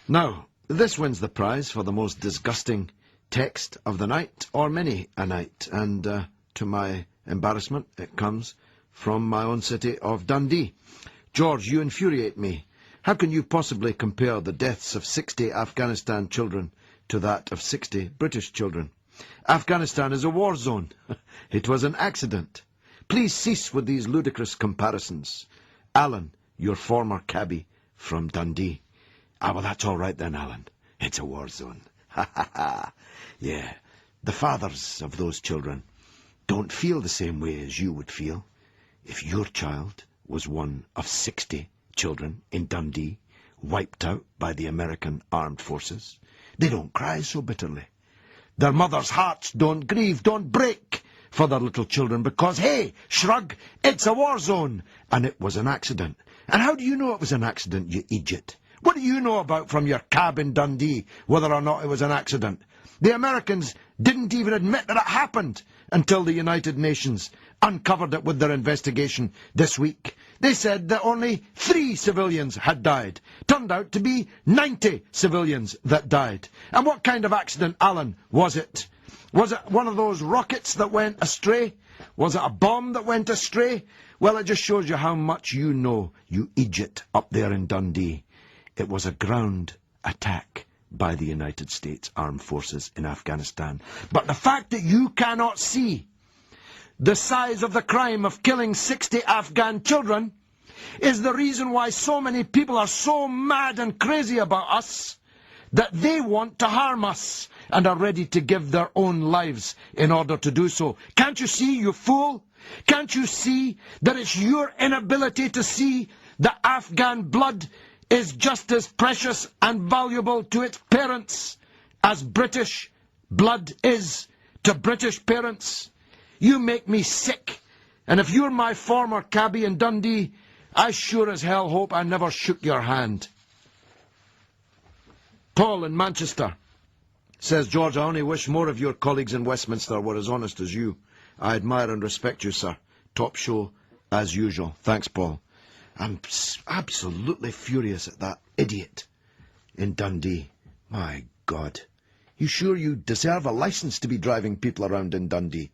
Now, this wins the prize for the most disgusting text of the night, or many a night, and to my embarrassment, it comes from my own city of Dundee. George, you infuriate me. How can you possibly compare the deaths of 60 Afghanistan children to that of 60 British children? Afghanistan is a war zone. It was an accident. Please cease with these ludicrous comparisons. Alan, your former cabbie from Dundee. Ah, well, that's all right then, Alan. It's a war zone. Ha, ha, ha. Yeah, the fathers of those children don't feel the same way as you would feel if your child was one of 60 children in Dundee, wiped out by the American armed forces. They don't cry so bitterly. Their mothers' hearts don't grieve, don't break for their little children because, hey, shrug, it's a war zone, and it was an accident. And how do you know it was an accident, you idiot? What do you know about from your cab in Dundee whether or not it was an accident? The Americans didn't even admit that it happened until the United Nations uncovered it with their investigation this week. They said that only 3 civilians had died. Turned out to be 90 civilians that died. And what kind of accident, Alan, was it? Was it one of those rockets that went astray? Was it a bomb that went astray? Well, it just shows you how much you know, you idiot up there in Dundee. It was a ground attack by the United States Armed Forces in Afghanistan. But the fact that you cannot see the size of the crime of killing 60 Afghan children is the reason why so many people are so mad and crazy about us that they want to harm us and are ready to give their own lives in order to do so. Can't you see, you fool? Can't you see that it's your inability to see that Afghan blood is just as precious and valuable to its parents as British blood is to British parents? You make me sick. And if you're my former cabbie in Dundee, I sure as hell hope I never shook your hand. Paul in Manchester says, George, I only wish more of your colleagues in Westminster were as honest as you. I admire and respect you, sir. Top show as usual. Thanks, Paul. I'm absolutely furious at that idiot in Dundee. My God. You sure you deserve a licence to be driving people around in Dundee?